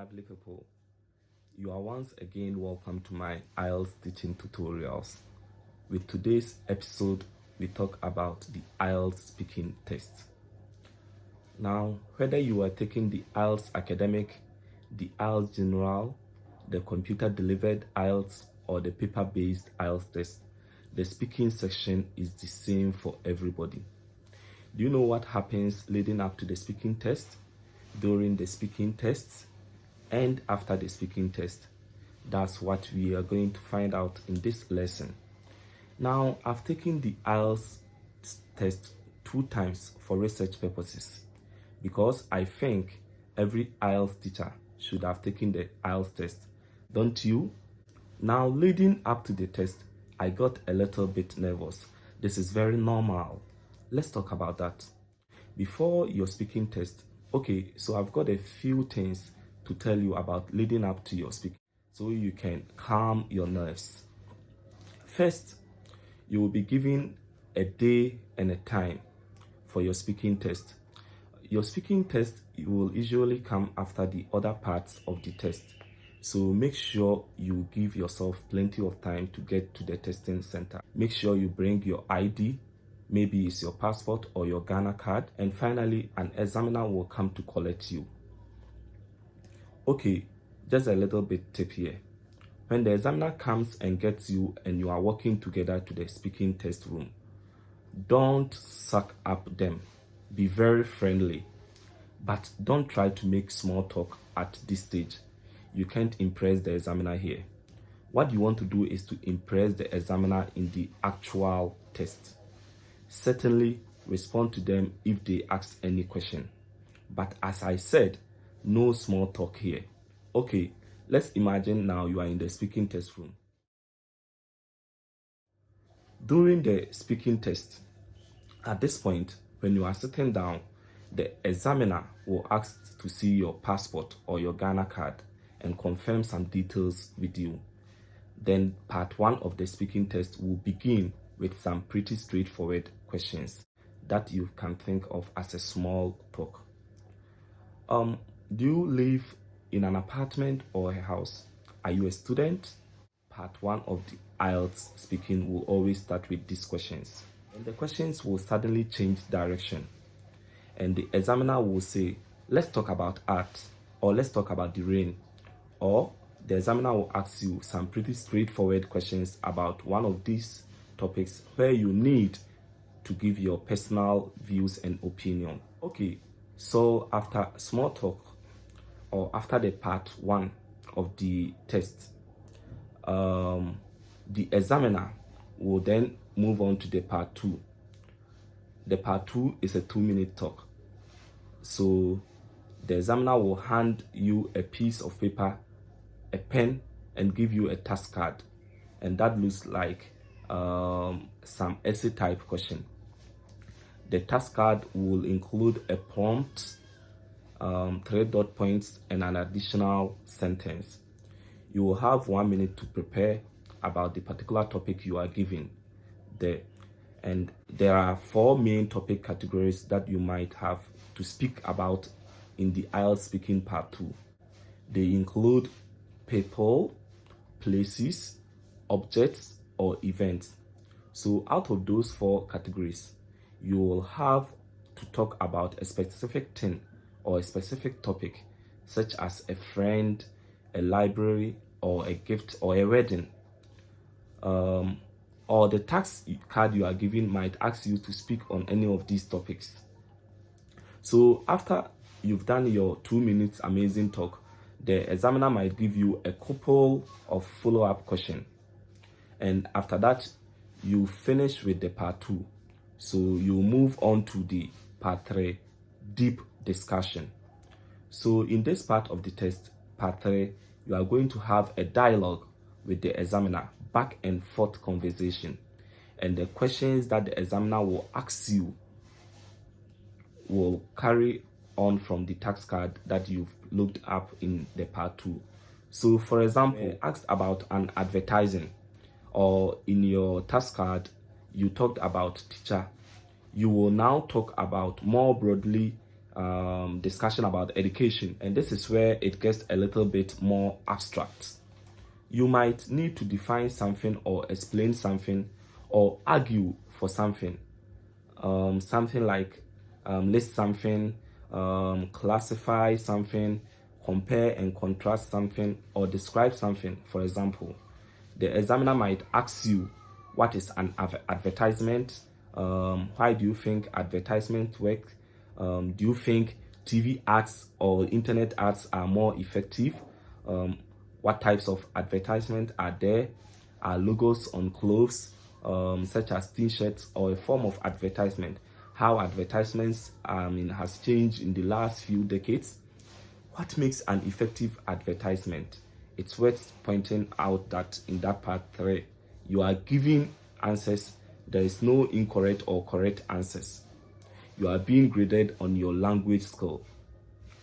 lovely people. You are once again welcome to my IELTS teaching tutorials. With today's episode, we talk about the IELTS speaking test. Now, whether you are taking the IELTS academic, the IELTS general, the computer delivered IELTS, or the paper-based IELTS test, the speaking section is the same for everybody. Do you know what happens leading up to the speaking test, during the speaking tests, and after the speaking test? That's what we are going to find out in this lesson. Now, I've taken the IELTS test 2 times for research purposes because I think every IELTS teacher should have taken the IELTS test, don't you? Now, leading up to the test, I got a little bit nervous. This is very normal. Let's talk about that. Before your speaking test, okay, so I've got a few things to tell you about leading up to your speaking so you can calm your nerves. First, you will be given a day and a time for your speaking test. Your speaking test will usually come after the other parts of the test. So make sure you give yourself plenty of time to get to the testing center. Make sure you bring your ID, maybe it's your passport or your Ghana card, and finally an examiner will come to collect you. Okay, just a little bit tip here. When the examiner comes and gets you and you are walking together to the speaking test room, don't suck up them. Be very friendly, but don't try to make small talk at this stage. You can't impress the examiner here. What you want to do is to impress the examiner in the actual test. Certainly respond to them if they ask any question. But as I said, no small talk here. Okay, let's imagine now you are in the speaking test room. During the speaking test, at this point, when you are sitting down, the examiner will ask to see your passport or your Ghana card and confirm some details with you. Then part 1 of the speaking test will begin with some pretty straightforward questions that you can think of as a small talk. Do you live in an apartment or a house? Are you a student? Part 1 of the IELTS speaking will always start with these questions. And the questions will suddenly change direction. And the examiner will say, let's talk about art, or let's talk about the rain. Or the examiner will ask you some pretty straightforward questions about one of these topics where you need to give your personal views and opinion. Okay, so after small talk, or after the part 1 of the test, the examiner will then move on to the part 2. The part 2 is a 2-minute talk. So the examiner will hand you a piece of paper, a pen, and give you a task card. And that looks like some essay type question. The task card will include a prompt, 3 dot points, and an additional sentence. You will have 1 minute to prepare about the particular topic you are given there. And there are 4 main topic categories that you might have to speak about in the IELTS speaking part 2. They include people, places, objects, or events. So out of those 4 categories, you will have to talk about a specific thing or a specific topic, such as a friend, a library, or a gift, or a wedding. Or the task card you are given might ask you to speak on any of these topics. So after you've done your 2 minutes amazing talk, the examiner might give you a couple of follow-up questions. And after that, you finish with the part 2. So you move on to the part 3, deep discussion. So in this part of the test, part 3, you are going to have a dialogue with the examiner, back and forth conversation. And the questions that the examiner will ask you will carry on from the task card that you've looked up in the part 2. So for example, asked about an advertising, or in your task card, you talked about teacher. You will now talk about more broadly discussion about education, and this is where it gets a little bit more abstract. You might need to define something or explain something or argue for something. Something like list something, classify something, compare and contrast something, or describe something. For example, the examiner might ask you, what is an advertisement? Why do you think advertisements work? Do you think TV ads or internet ads are more effective? What types of advertisements are there? Are logos on clothes, such as t-shirts, or a form of advertisement? How advertisements has changed in the last few decades? What makes an effective advertisement? It's worth pointing out that in that part 3, you are giving answers. There is no incorrect or correct answers. You are being graded on your language skill.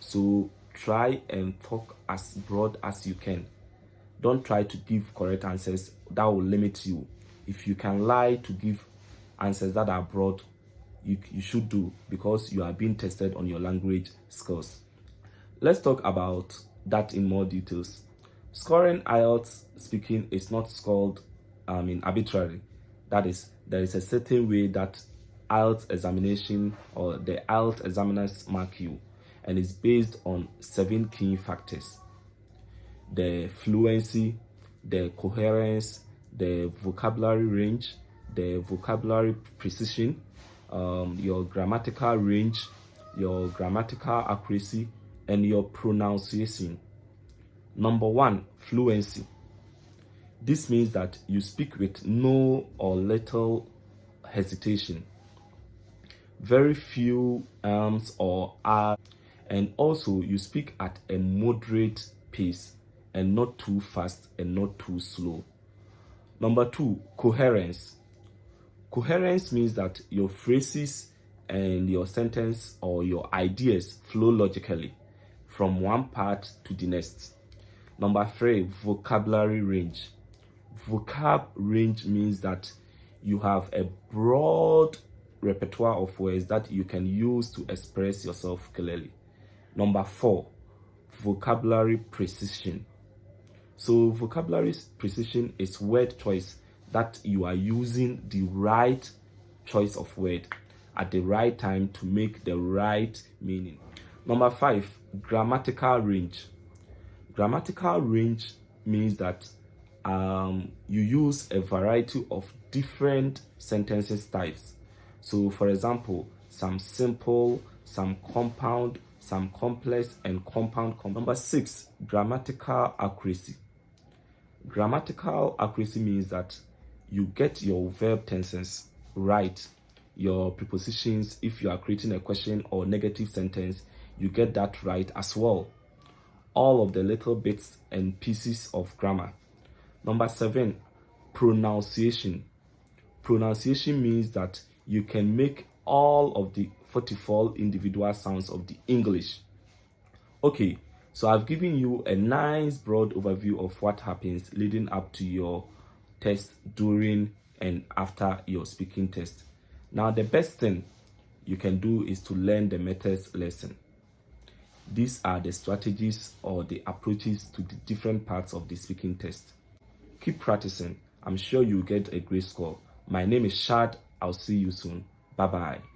So try and talk as broad as you can. Don't try to give correct answers. That will limit you. If you can lie to give answers that are broad, you should do, because you are being tested on your language skills. Let's talk about that in more details. Scoring IELTS speaking is not scored arbitrarily. That is, there is a certain way that IELTS examination or the IELTS examiners mark you, and it's based on 7 key factors: the fluency, the coherence, the vocabulary range, the vocabulary precision, your grammatical range, your grammatical accuracy, and your pronunciation. Number 1, fluency. This means that you speak with no or little hesitation, very few or r, and also you speak at a moderate pace and not too fast and not too slow. Number 2, coherence. Coherence means that your phrases and your sentence or your ideas flow logically from one part to the next. Number 3, vocabulary range. Vocab range means that you have a broad repertoire of words that you can use to express yourself clearly. Number 4, vocabulary precision. So vocabulary precision is word choice, that you are using the right choice of word at the right time to make the right meaning. Number 5, grammatical range. Grammatical range means that you use a variety of different sentences types. So for example, some simple, some compound, some complex, and compound. Number 6, grammatical accuracy. Grammatical accuracy means that you get your verb tenses right, your prepositions. If you are creating a question or negative sentence, you get that right as well. All of the little bits and pieces of grammar. Number 7, pronunciation. Pronunciation means that you can make all of the 44 individual sounds of the English. Okay, so I've given you a nice broad overview of what happens leading up to your test, during and after your speaking test. Now, the best thing you can do is to learn the methods lesson. These are the strategies or the approaches to the different parts of the speaking test. Keep practicing. I'm sure you'll get a great score. My name is Shad. I'll see you soon. Bye-bye.